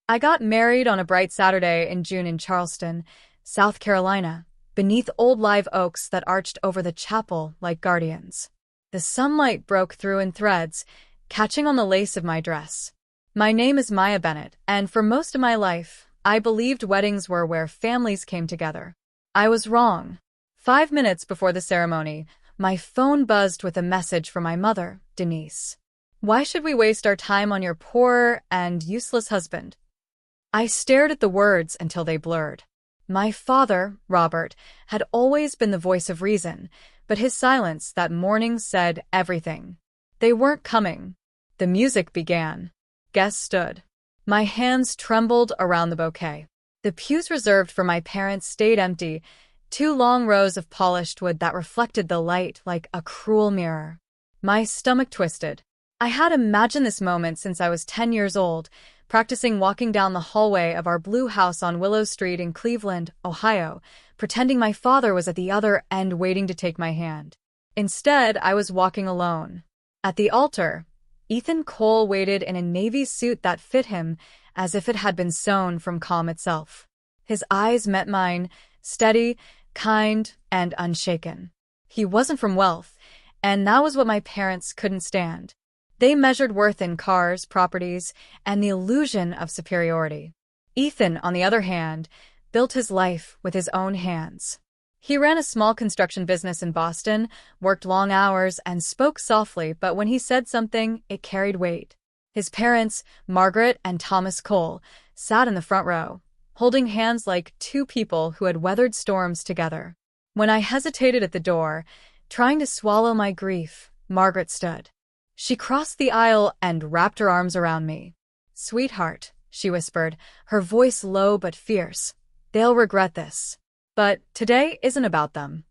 I got married on a bright Saturday in June in Charleston, South Carolina, beneath old live oaks that arched over the chapel like guardians. The sunlight broke through in threads, catching on the lace of my dress. My name is Maya Bennett, and for most of my life, I believed weddings were where families came together. I was wrong. 5 minutes before the ceremony, my phone buzzed with a message from my mother, Denise. "Why should we waste our time on your poor and useless husband?" I stared at the words until they blurred. My father, Robert, had always been the voice of reason, but his silence that morning said everything. They weren't coming. The music began. Guests stood. My hands trembled around the bouquet. The pews reserved for my parents stayed empty, two long rows of polished wood that reflected the light like a cruel mirror. My stomach twisted. I had imagined this moment since I was 10 years old, practicing walking down the hallway of our blue house on Willow Street in Cleveland, Ohio, pretending my father was at the other end waiting to take my hand. Instead, I was walking alone. At the altar, Ethan Cole waited in a navy suit that fit him as if it had been sewn from calm itself. His eyes met mine, steady, kind, and unshaken. He wasn't from wealth, and that was what my parents couldn't stand. They measured worth in cars, properties, and the illusion of superiority. Ethan, on the other hand, built his life with his own hands. He ran a small construction business in Boston, worked long hours, and spoke softly, but when he said something, it carried weight. His parents, Margaret and Thomas Cole, sat in the front row, holding hands like two people who had weathered storms together. When I hesitated at the door, trying to swallow my grief, Margaret stood. She crossed the aisle and wrapped her arms around me. "Sweetheart," she whispered, her voice low but fierce, "they'll regret this. But today isn't about them."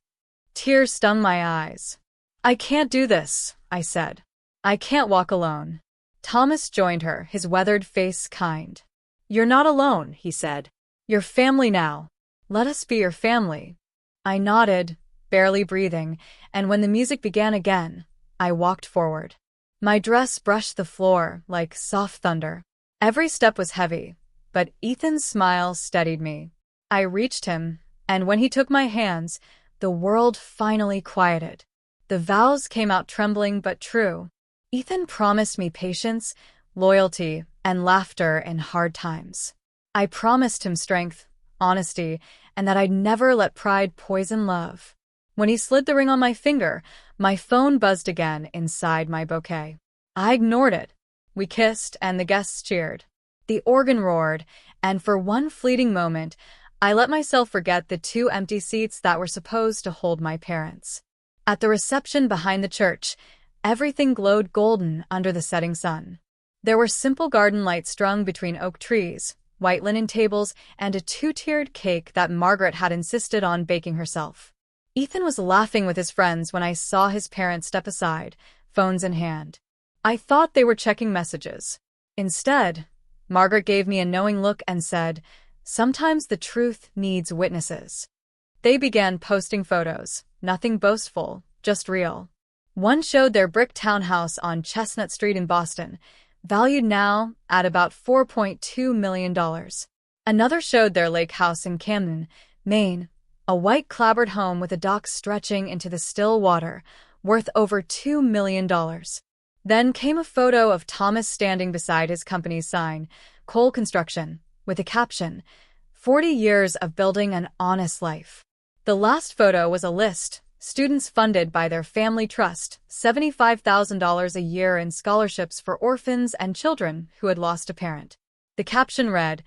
Tears stung my eyes. "I can't do this," I said. "I can't walk alone." Thomas joined her, his weathered face kind. "You're not alone," he said. "You're family now. Let us be your family." I nodded, barely breathing, and when the music began again, I walked forward. My dress brushed the floor like soft thunder. Every step was heavy, but Ethan's smile steadied me. I reached him, and when he took my hands, the world finally quieted. The vows came out trembling but true. Ethan promised me patience, loyalty, and laughter in hard times. I promised him strength, honesty, and that I'd never let pride poison love. When he slid the ring on my finger, my phone buzzed again inside my bouquet. I ignored it. We kissed, and the guests cheered. The organ roared, and for one fleeting moment, I let myself forget the two empty seats that were supposed to hold my parents. At the reception behind the church, everything glowed golden under the setting sun. There were simple garden lights strung between oak trees, white linen tables, and a two-tiered cake that Margaret had insisted on baking herself. Ethan was laughing with his friends when I saw his parents step aside, phones in hand. I thought they were checking messages. Instead, Margaret gave me a knowing look and said, "Sometimes the truth needs witnesses." They began posting photos, nothing boastful, just real. One showed their brick townhouse on Chestnut Street in Boston, valued now at about $4.2 million. Another showed their lake house in Camden, Maine, a white clapboard home with a dock stretching into the still water, worth over $2 million. Then came a photo of Thomas standing beside his company's sign, Cole Construction, with a caption, 40 years of building an honest life. The last photo was a list, students funded by their family trust, $75,000 a year in scholarships for orphans and children who had lost a parent. The caption read,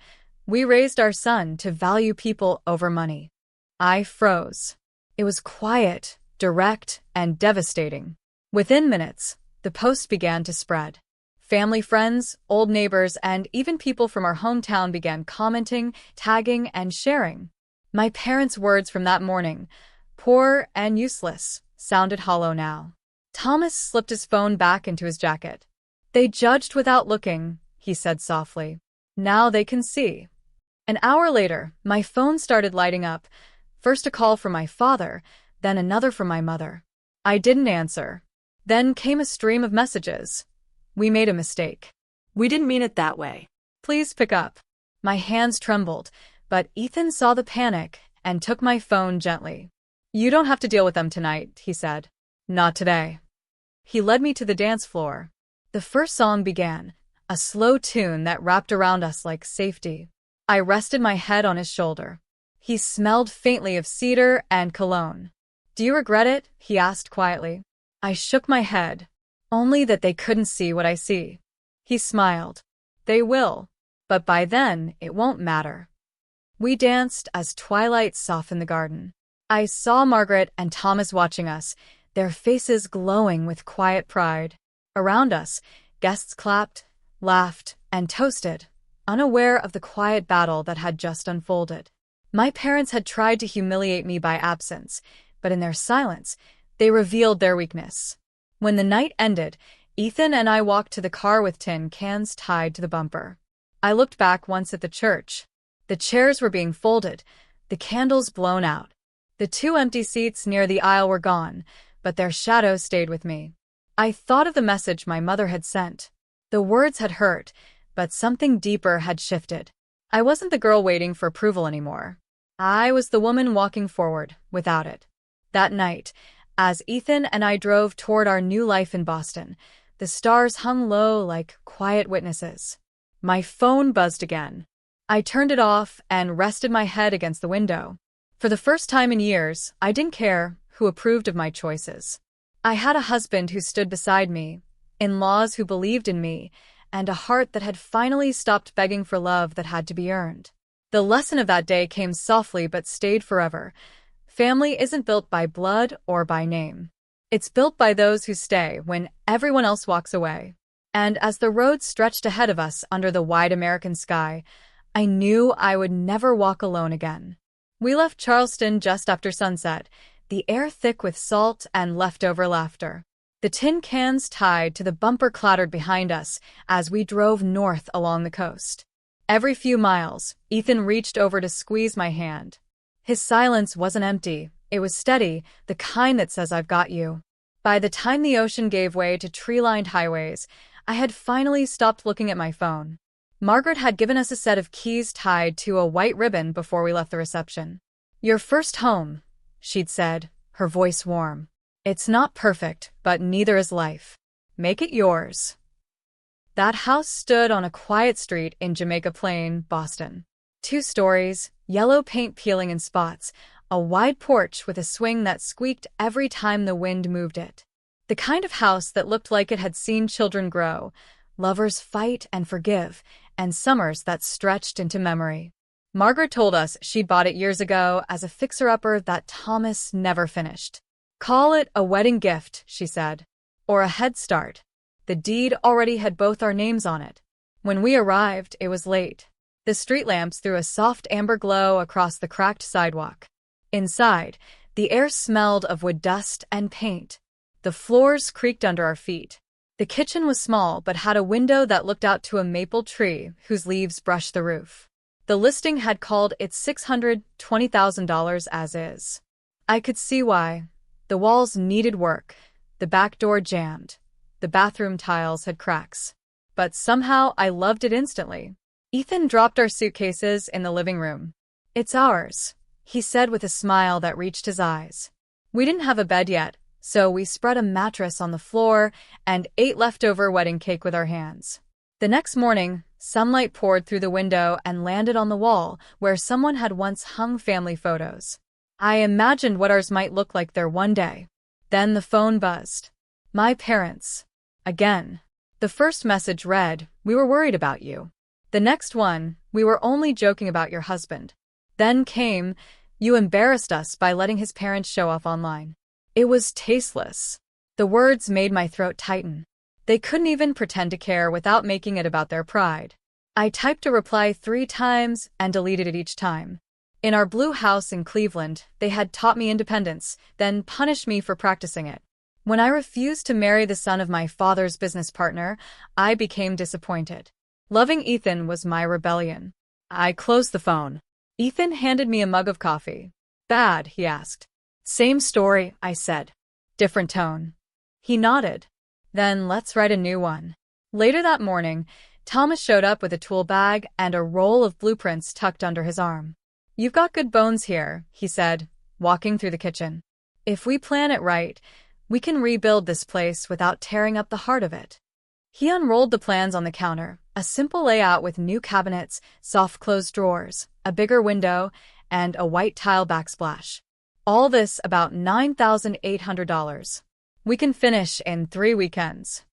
"We raised our son to value people over money." I froze. It was quiet, direct, and devastating. Within minutes, the post began to spread. Family friends, old neighbors, and even people from our hometown began commenting, tagging, and sharing. My parents' words from that morning, "poor and useless," sounded hollow now. Thomas slipped his phone back into his jacket. "They judged without looking," he said softly. "Now they can see." An hour later, my phone started lighting up, first a call from my father, then another from my mother. I didn't answer. Then came a stream of messages. "We made a mistake. We didn't mean it that way. Please pick up." My hands trembled, but Ethan saw the panic and took my phone gently. "You don't have to deal with them tonight," he said. "Not today." He led me to the dance floor. The first song began, a slow tune that wrapped around us like safety. I rested my head on his shoulder. He smelled faintly of cedar and cologne. "Do you regret it?" he asked quietly. I shook my head. Only that they couldn't see what I see. He smiled. "They will. But by then, it won't matter." We danced as twilight softened the garden. I saw Margaret and Thomas watching us, their faces glowing with quiet pride. Around us, guests clapped, laughed, and toasted, unaware of the quiet battle that had just unfolded. My parents had tried to humiliate me by absence, but in their silence, they revealed their weakness. When the night ended, Ethan and I walked to the car with tin cans tied to the bumper. I looked back once at the church. The chairs were being folded, the candles blown out. The 2 empty seats near the aisle were gone, but their shadows stayed with me. I thought of the message my mother had sent. The words had hurt, but something deeper had shifted. I wasn't the girl waiting for approval anymore. I was the woman walking forward, without it. That night, as Ethan and I drove toward our new life in Boston, the stars hung low like quiet witnesses. My phone buzzed again. I turned it off and rested my head against the window. For the first time in years, I didn't care who approved of my choices. I had a husband who stood beside me, in-laws who believed in me, and a heart that had finally stopped begging for love that had to be earned. The lesson of that day came softly but stayed forever. Family isn't built by blood or by name. It's built by those who stay when everyone else walks away. And as the road stretched ahead of us under the wide American sky, I knew I would never walk alone again. We left Charleston just after sunset, the air thick with salt and leftover laughter. The tin cans tied to the bumper clattered behind us as we drove north along the coast. Every few miles, Ethan reached over to squeeze my hand. His silence wasn't empty, it was steady, the kind that says I've got you. By the time the ocean gave way to tree-lined highways, I had finally stopped looking at my phone. Margaret had given us a set of keys tied to a white ribbon before we left the reception. "Your first home," she'd said, her voice warm. "It's not perfect, but neither is life. Make it yours." That house stood on a quiet street in Jamaica Plain, Boston. 2 stories, yellow paint peeling in spots, a wide porch with a swing that squeaked every time the wind moved it. The kind of house that looked like it had seen children grow, lovers fight and forgive, and summers that stretched into memory. Margaret told us she'd bought it years ago as a fixer-upper that Thomas never finished. "Call it a wedding gift," she said, "or a head start." The deed already had both our names on it. When we arrived, it was late. The street lamps threw a soft amber glow across the cracked sidewalk. Inside, the air smelled of wood dust and paint. The floors creaked under our feet. The kitchen was small but had a window that looked out to a maple tree whose leaves brushed the roof. The listing had called it $620,000 as is. I could see why. The walls needed work, the back door jammed, the bathroom tiles had cracks. But somehow I loved it instantly. Ethan dropped our suitcases in the living room. "It's ours," he said with a smile that reached his eyes. We didn't have a bed yet, so we spread a mattress on the floor and ate leftover wedding cake with our hands. The next morning, sunlight poured through the window and landed on the wall where someone had once hung family photos. I imagined what ours might look like there one day. Then the phone buzzed. My parents. Again. The first message read, "We were worried about you." The next one, "We were only joking about your husband." Then came, "You embarrassed us by letting his parents show off online." It was tasteless. The words made my throat tighten. They couldn't even pretend to care without making it about their pride. I typed a reply 3 times and deleted it each time. In our blue house in Cleveland, they had taught me independence, then punished me for practicing it. When I refused to marry the son of my father's business partner, I became disappointed. Loving Ethan was my rebellion. I closed the phone. Ethan handed me a mug of coffee. "Bad?" he asked. "Same story," I said. Different tone. He nodded. "Then let's write a new one." Later that morning, Thomas showed up with a tool bag and a roll of blueprints tucked under his arm. "You've got good bones here," he said, walking through the kitchen. "If we plan it right, we can rebuild this place without tearing up the heart of it." He unrolled the plans on the counter, a simple layout with new cabinets, soft-closed drawers, a bigger window, and a white tile backsplash. All this about $9,800. "We can finish in 3 weekends."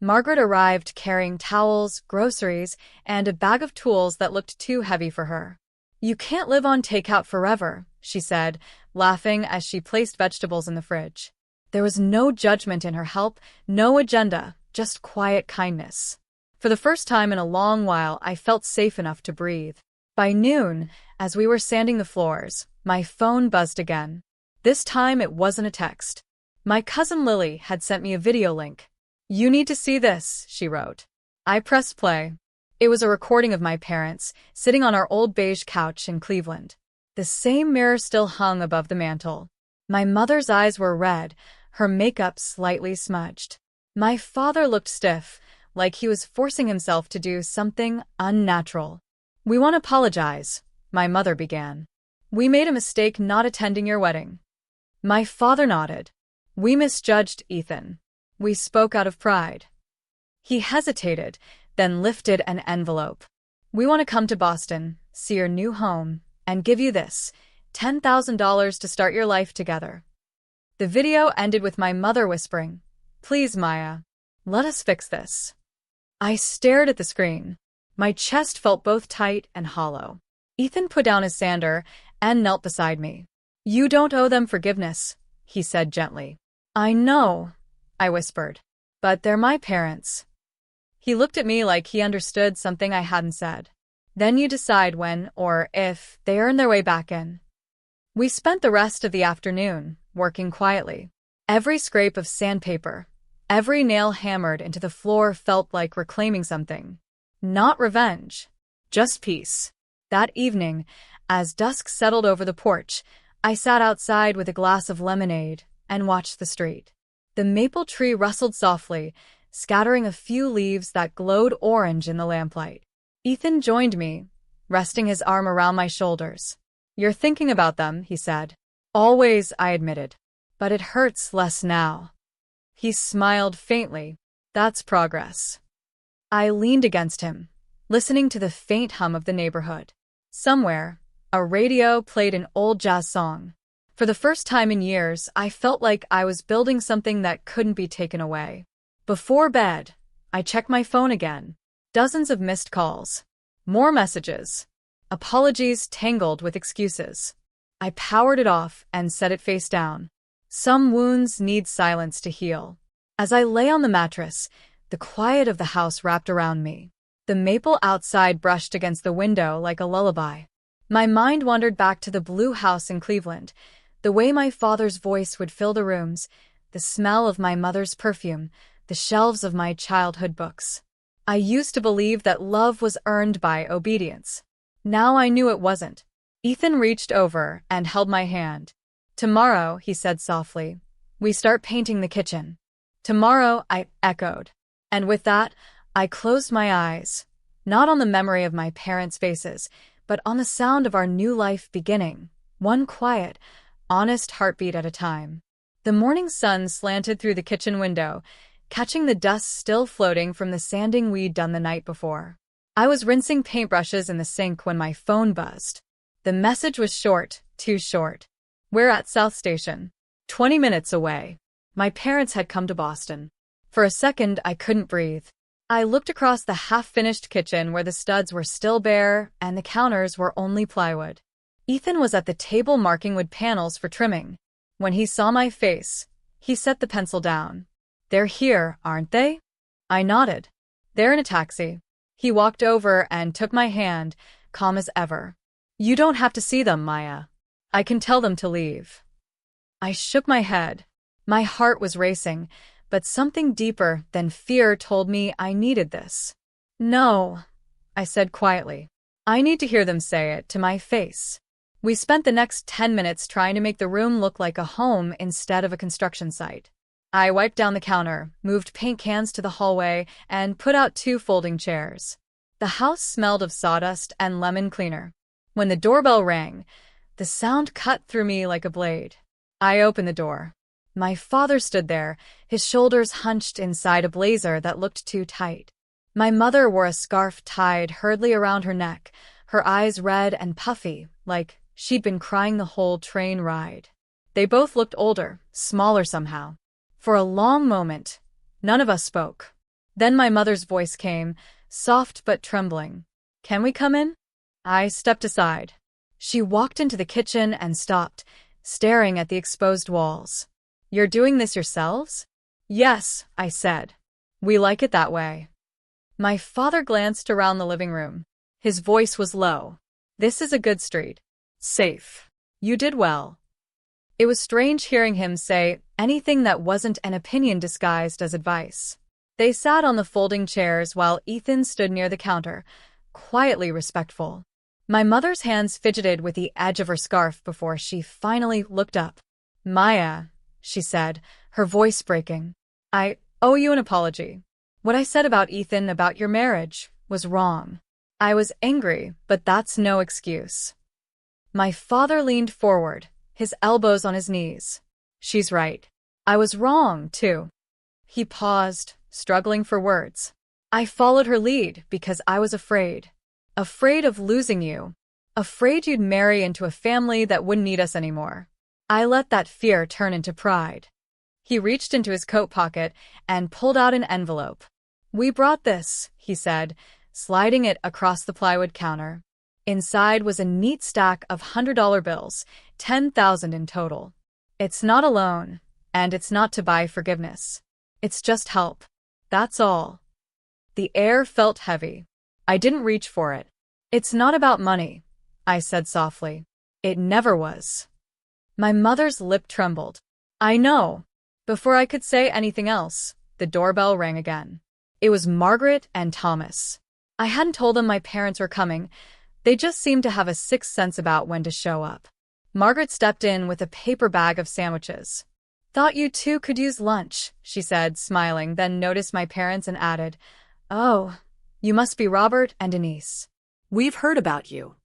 Margaret arrived carrying towels, groceries, and a bag of tools that looked too heavy for her. "You can't live on takeout forever," she said, laughing as she placed vegetables in the fridge. There was no judgment in her help, no agenda, just quiet kindness. For the first time in a long while, I felt safe enough to breathe. By noon, as we were sanding the floors, my phone buzzed again. This time it wasn't a text. My cousin Lily had sent me a video link. "You need to see this," she wrote. I pressed play. It was a recording of my parents, sitting on our old beige couch in Cleveland. The same mirror still hung above the mantel. My mother's eyes were red, her makeup slightly smudged. My father looked stiff, like he was forcing himself to do something unnatural. "We want to apologize," my mother began. "We made a mistake not attending your wedding." My father nodded. "We misjudged Ethan. We spoke out of pride." He hesitated, then lifted an envelope. "We want to come to Boston, see your new home, and give you this, $10,000 to start your life together." The video ended with my mother whispering, "Please, Maya, let us fix this." I stared at the screen. My chest felt both tight and hollow. Ethan put down his sander and knelt beside me. "You don't owe them forgiveness," he said gently. "I know," I whispered, "but they're my parents." He looked at me like he understood something I hadn't said. "Then you decide when, or if, they earn their way back in." We spent the rest of the afternoon working quietly. Every scrape of sandpaper, every nail hammered into the floor felt like reclaiming something. Not revenge, just peace. That evening, as dusk settled over the porch, I sat outside with a glass of lemonade and watched the street. The maple tree rustled softly, scattering a few leaves that glowed orange in the lamplight. Ethan joined me, resting his arm around my shoulders. "You're thinking about them," he said. "Always," I admitted. "But it hurts less now." He smiled faintly. "That's progress." I leaned against him, listening to the faint hum of the neighborhood. Somewhere, a radio played an old jazz song. For the first time in years, I felt like I was building something that couldn't be taken away. Before bed, I checked my phone again. Dozens of missed calls. More messages. Apologies tangled with excuses. I powered it off and set it face down. Some wounds need silence to heal. As I lay on the mattress, the quiet of the house wrapped around me. The maple outside brushed against the window like a lullaby. My mind wandered back to the blue house in Cleveland, the way my father's voice would fill the rooms, the smell of my mother's perfume, the shelves of my childhood books. I used to believe that love was earned by obedience. Now I knew it wasn't. Ethan reached over and held my hand. "Tomorrow," he said softly, "we start painting the kitchen." "Tomorrow," I echoed. And with that, I closed my eyes, not on the memory of my parents' faces, but on the sound of our new life beginning, one quiet, honest heartbeat at a time. The morning sun slanted through the kitchen window, catching the dust still floating from the sanding we'd done the night before. I was rinsing paintbrushes in the sink when my phone buzzed. The message was short, too short. "We're at South Station. 20 minutes away." My parents had come to Boston. For a second, I couldn't breathe. I looked across the half-finished kitchen where the studs were still bare and the counters were only plywood. Ethan was at the table marking wood panels for trimming. When he saw my face, he set the pencil down. "They're here, aren't they?" I nodded. "They're in a taxi." He walked over and took my hand, calm as ever. "You don't have to see them, Maya. I can tell them to leave." I shook my head. My heart was racing, but something deeper than fear told me I needed this. "No," I said quietly. "I need to hear them say it to my face." We spent the next 10 minutes trying to make the room look like a home instead of a construction site. I wiped down the counter, moved paint cans to the hallway, and put out 2 folding chairs. The house smelled of sawdust and lemon cleaner. When the doorbell rang, the sound cut through me like a blade. I opened the door. My father stood there, his shoulders hunched inside a blazer that looked too tight. My mother wore a scarf tied hurriedly around her neck, her eyes red and puffy, like she'd been crying the whole train ride. They both looked older, smaller somehow. For a long moment, none of us spoke. Then my mother's voice came, soft but trembling. "Can we come in?" I stepped aside. She walked into the kitchen and stopped, staring at the exposed walls. "You're doing this yourselves?" "Yes," I said. "We like it that way." My father glanced around the living room. His voice was low. "This is a good street. Safe. You did well." It was strange hearing him say anything that wasn't an opinion disguised as advice. They sat on the folding chairs while Ethan stood near the counter, quietly respectful. My mother's hands fidgeted with the edge of her scarf before she finally looked up. "Maya," she said, her voice breaking, "I owe you an apology. What I said about Ethan, about your marriage, was wrong. I was angry, but that's no excuse." My father leaned forward, his elbows on his knees. "She's right. I was wrong, too." He paused, struggling for words. "I followed her lead because I was afraid. Afraid of losing you. Afraid you'd marry into a family that wouldn't need us anymore. I let that fear turn into pride." He reached into his coat pocket and pulled out an envelope. "We brought this," he said, sliding it across the plywood counter. Inside was a neat stack of $100 bills, 10,000 in total. "It's not a loan, and it's not to buy forgiveness. It's just help. That's all." The air felt heavy. I didn't reach for it. "It's not about money," I said softly. "It never was." My mother's lip trembled. "I know." Before I could say anything else, the doorbell rang again. It was Margaret and Thomas. I hadn't told them my parents were coming. They just seemed to have a sixth sense about when to show up. Margaret stepped in with a paper bag of sandwiches. "Thought you two could use lunch," she said, smiling, then noticed my parents and added, "Oh, you must be Robert and Denise. We've heard about you."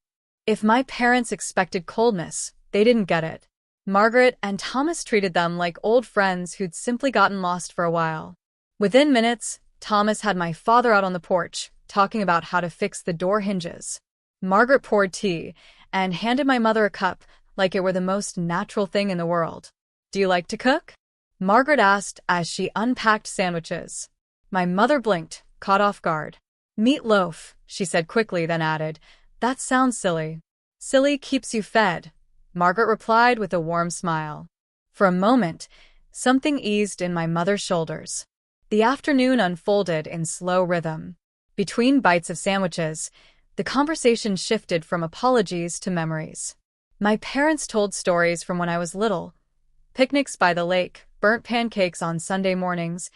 If my parents expected coldness, they didn't get it. Margaret and Thomas treated them like old friends who'd simply gotten lost for a while. Within minutes, Thomas had my father out on the porch, talking about how to fix the door hinges. Margaret poured tea and handed my mother a cup like it were the most natural thing in the world. "Do you like to cook?" Margaret asked as she unpacked sandwiches. My mother blinked, caught off guard. "Meatloaf," she said quickly, then added, "That sounds silly." "Silly keeps you fed," Margaret replied with a warm smile. For a moment, something eased in my mother's shoulders. The afternoon unfolded in slow rhythm. Between bites of sandwiches, the conversation shifted from apologies to memories. My parents told stories from when I was little. Picnics by the lake, burnt pancakes on Sunday mornings,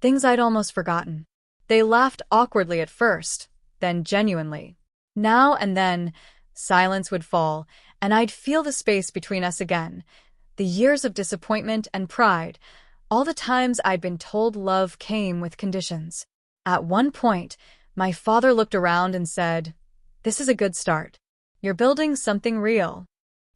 things I'd almost forgotten. They laughed awkwardly at first, then genuinely. Now and then, silence would fall, and I'd feel the space between us again. The years of disappointment and pride, all the times I'd been told love came with conditions. At one point, my father looked around and said, "This is a good start. You're building something real."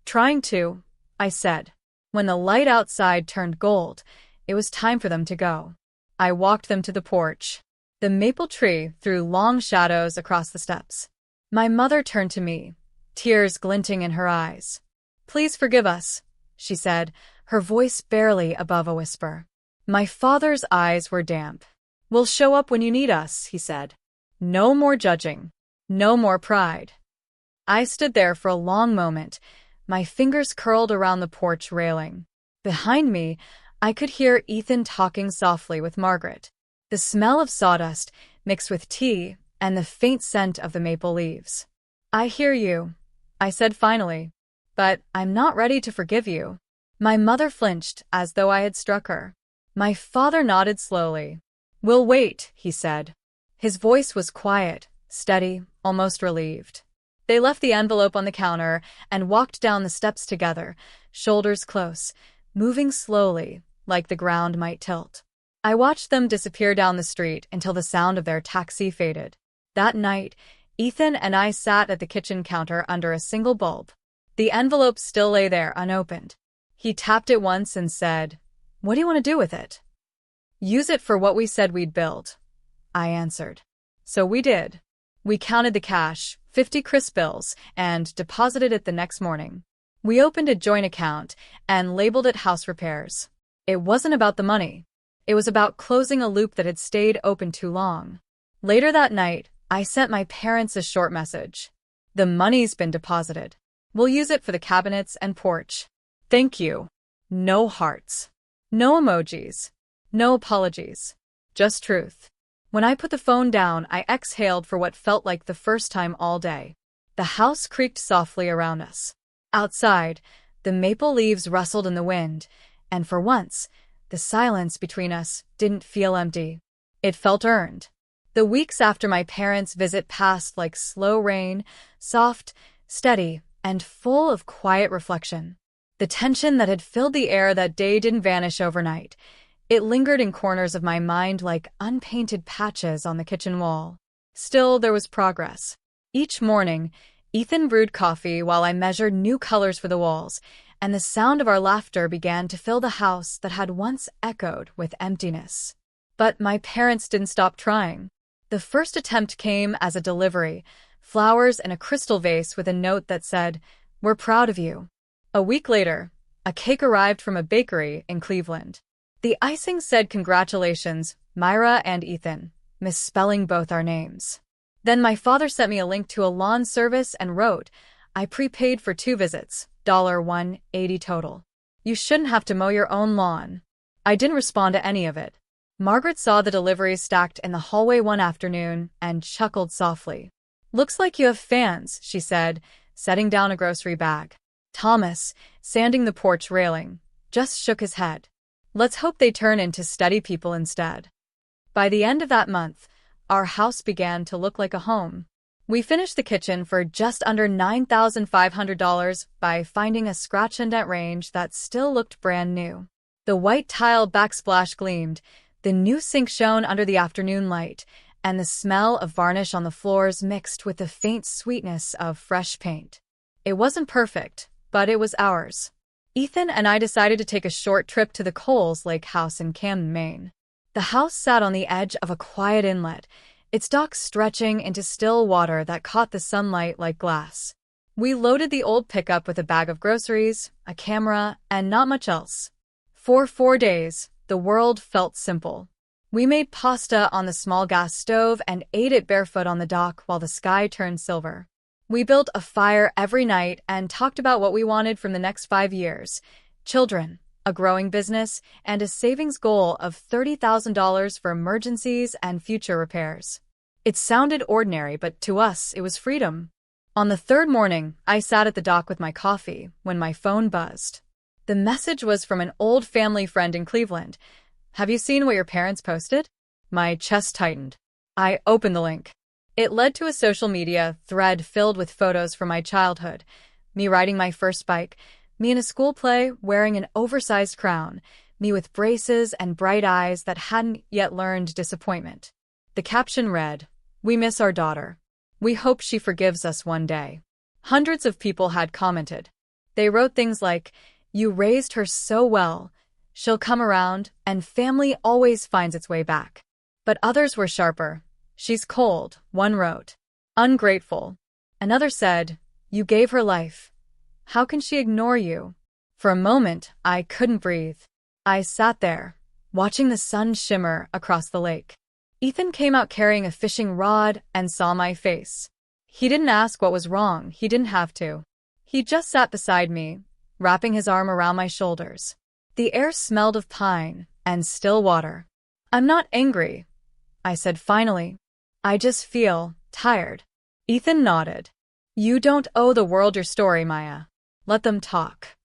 "Trying to," I said. When the light outside turned gold, it was time for them to go. I walked them to the porch. The maple tree threw long shadows across the steps. My mother turned to me, tears glinting in her eyes. "Please forgive us," she said, her voice barely above a whisper. My father's eyes were damp. "We'll show up when you need us," he said. "No more judging. No more pride." I stood there for a long moment, my fingers curled around the porch railing. Behind me, I could hear Ethan talking softly with Margaret. The smell of sawdust mixed with tea and the faint scent of the maple leaves. "I hear you," I said finally, "but I'm not ready to forgive you." My mother flinched as though I had struck her. My father nodded slowly. "We'll wait," he said. His voice was quiet, steady, almost relieved. They left the envelope on the counter and walked down the steps together, shoulders close, moving slowly, like the ground might tilt. I watched them disappear down the street until the sound of their taxi faded. That night, Ethan and I sat at the kitchen counter under a single bulb. The envelope still lay there unopened. He tapped it once and said, "What do you want to do with it?" "Use it for what we said we'd build," I answered. So we did. We counted the cash, 50 crisp bills, and deposited it the next morning. We opened a joint account and labeled it house repairs. It wasn't about the money. It was about closing a loop that had stayed open too long. Later that night, I sent my parents a short message. "The money's been deposited. We'll use it for the cabinets and porch. Thank you." No hearts. No emojis. No apologies. Just truth. When I put the phone down, I exhaled for what felt like the first time all day. The house creaked softly around us. Outside, the maple leaves rustled in the wind, and for once, the silence between us didn't feel empty. It felt earned. The weeks after my parents' visit passed like slow rain, soft, steady, and full of quiet reflection. The tension that had filled the air that day didn't vanish overnight. It lingered in corners of my mind like unpainted patches on the kitchen wall. Still, there was progress. Each morning, Ethan brewed coffee while I measured new colors for the walls, and the sound of our laughter began to fill the house that had once echoed with emptiness. But my parents didn't stop trying. The first attempt came as a delivery, flowers in a crystal vase with a note that said, "We're proud of you." A week later, a cake arrived from a bakery in Cleveland. The icing said, "Congratulations, Myra and Ethan," misspelling both our names. Then my father sent me a link to a lawn service and wrote, "I prepaid for 2 visits, $180 total. You shouldn't have to mow your own lawn." I didn't respond to any of it. Margaret saw the deliveries stacked in the hallway one afternoon and chuckled softly. "Looks like you have fans," she said, setting down a grocery bag. Thomas, sanding the porch railing, just shook his head. "Let's hope they turn into steady people instead." By the end of that month, our house began to look like a home. We finished the kitchen for just under $9,500 by finding a scratch and dent range that still looked brand new. The white tile backsplash gleamed, the new sink shone under the afternoon light, and the smell of varnish on the floors mixed with the faint sweetness of fresh paint. It wasn't perfect, but it was ours. Ethan and I decided to take a short trip to the Coles Lake House in Camden, Maine. The house sat on the edge of a quiet inlet, its dock stretching into still water that caught the sunlight like glass. We loaded the old pickup with a bag of groceries, a camera, and not much else. For 4 days, the world felt simple. We made pasta on the small gas stove and ate it barefoot on the dock while the sky turned silver. We built a fire every night and talked about what we wanted from the next 5 years: children, a growing business, and a savings goal of $30,000 for emergencies and future repairs. It sounded ordinary, but to us, it was freedom. On the 3rd morning, I sat at the dock with my coffee when my phone buzzed. The message was from an old family friend in Cleveland. "Have you seen what your parents posted?" My chest tightened. I opened the link. It led to a social media thread filled with photos from my childhood. Me riding my first bike, me in a school play wearing an oversized crown, me with braces and bright eyes that hadn't yet learned disappointment. The caption read, "We miss our daughter. We hope she forgives us one day." Hundreds of people had commented. They wrote things like, "You raised her so well. She'll come around, and family always finds its way back." But others were sharper. "She's cold," one wrote. "Ungrateful." Another said, "You gave her life. How can she ignore you?" For a moment, I couldn't breathe. I sat there, watching the sun shimmer across the lake. Ethan came out carrying a fishing rod and saw my face. He didn't ask what was wrong, he didn't have to. He just sat beside me, wrapping his arm around my shoulders. The air smelled of pine and still water. "I'm not angry," I said finally. "I just feel tired." Ethan nodded. "You don't owe the world your story, Maya. Let them talk."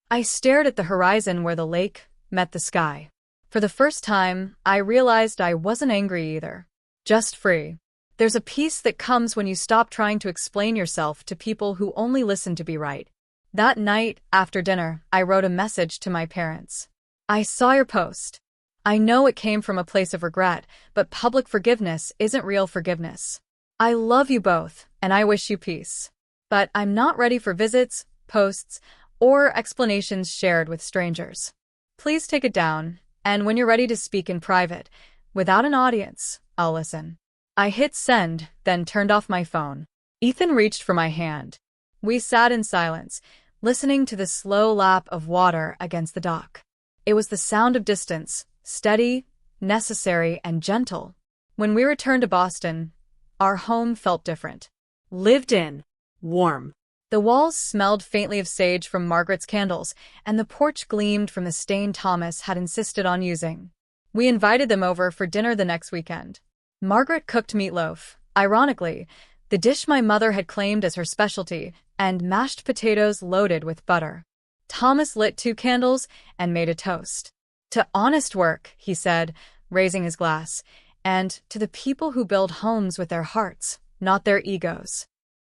I stared at the horizon where the lake met the sky. For the first time, I realized I wasn't angry either. Just free. There's a peace that comes when you stop trying to explain yourself to people who only listen to be right. That night, after dinner, I wrote a message to my parents. I saw your post. I know it came from a place of regret, but public forgiveness isn't real forgiveness. I love you both, and I wish you peace. But I'm not ready for visits, posts, or explanations shared with strangers. Please take it down, and when you're ready to speak in private, without an audience, I'll listen. I hit send, then turned off my phone. Ethan reached for my hand. We sat in silence, listening to the slow lap of water against the dock. It was the sound of distance, steady, necessary, and gentle. When we returned to Boston, our home felt different. Lived in. Warm. The walls smelled faintly of sage from Margaret's candles, and the porch gleamed from the stain Thomas had insisted on using. We invited them over for dinner the next weekend. Margaret cooked meatloaf, ironically, the dish my mother had claimed as her specialty, and mashed potatoes loaded with butter. Thomas lit 2 candles and made a toast. To honest work, he said, raising his glass, and to the people who build homes with their hearts, not their egos.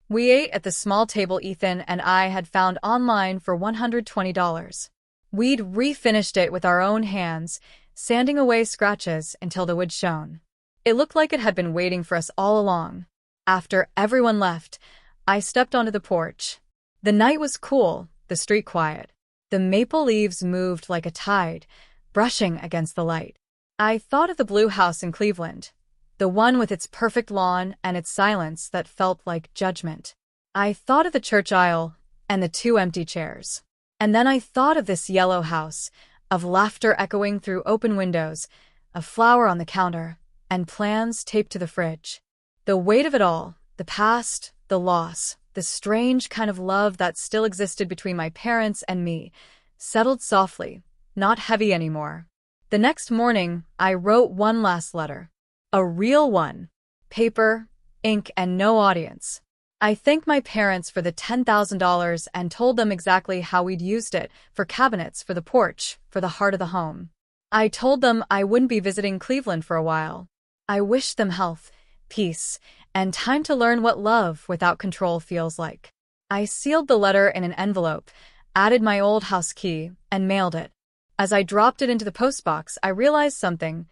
We ate at the small table Ethan and I had found online for $120. We'd refinished it with our own hands, sanding away scratches until the wood shone. It looked like it had been waiting for us all along. After everyone left, I stepped onto the porch. The night was cool, the street quiet. The maple leaves moved like a tide, brushing against the light. I thought of the blue house in Cleveland, the one with its perfect lawn and its silence that felt like judgment. I thought of the church aisle and the 2 empty chairs. And then I thought of this yellow house, of laughter echoing through open windows, a flower on the counter, and plans taped to the fridge. The weight of it all, the past, the loss, the strange kind of love that still existed between my parents and me, settled softly, not heavy anymore. The next morning, I wrote one last letter. A real one. Paper, ink, and no audience. I thanked my parents for the $10,000 and told them exactly how we'd used it, for cabinets, for the porch, for the heart of the home. I told them I wouldn't be visiting Cleveland for a while. I wished them health, peace, and time to learn what love without control feels like. I sealed the letter in an envelope, added my old house key, and mailed it. As I dropped it into the postbox, I realized something.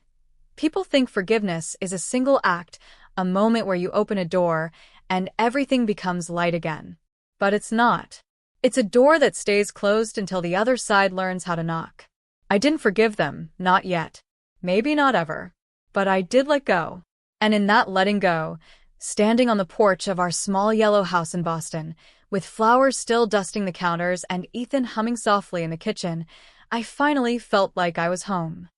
People think forgiveness is a single act, a moment where you open a door and everything becomes light again. But it's not. It's a door that stays closed until the other side learns how to knock. I didn't forgive them, not yet. Maybe not ever. But I did let go. And in that letting go, standing on the porch of our small yellow house in Boston, with flowers still dusting the counters and Ethan humming softly in the kitchen, I finally felt like I was home.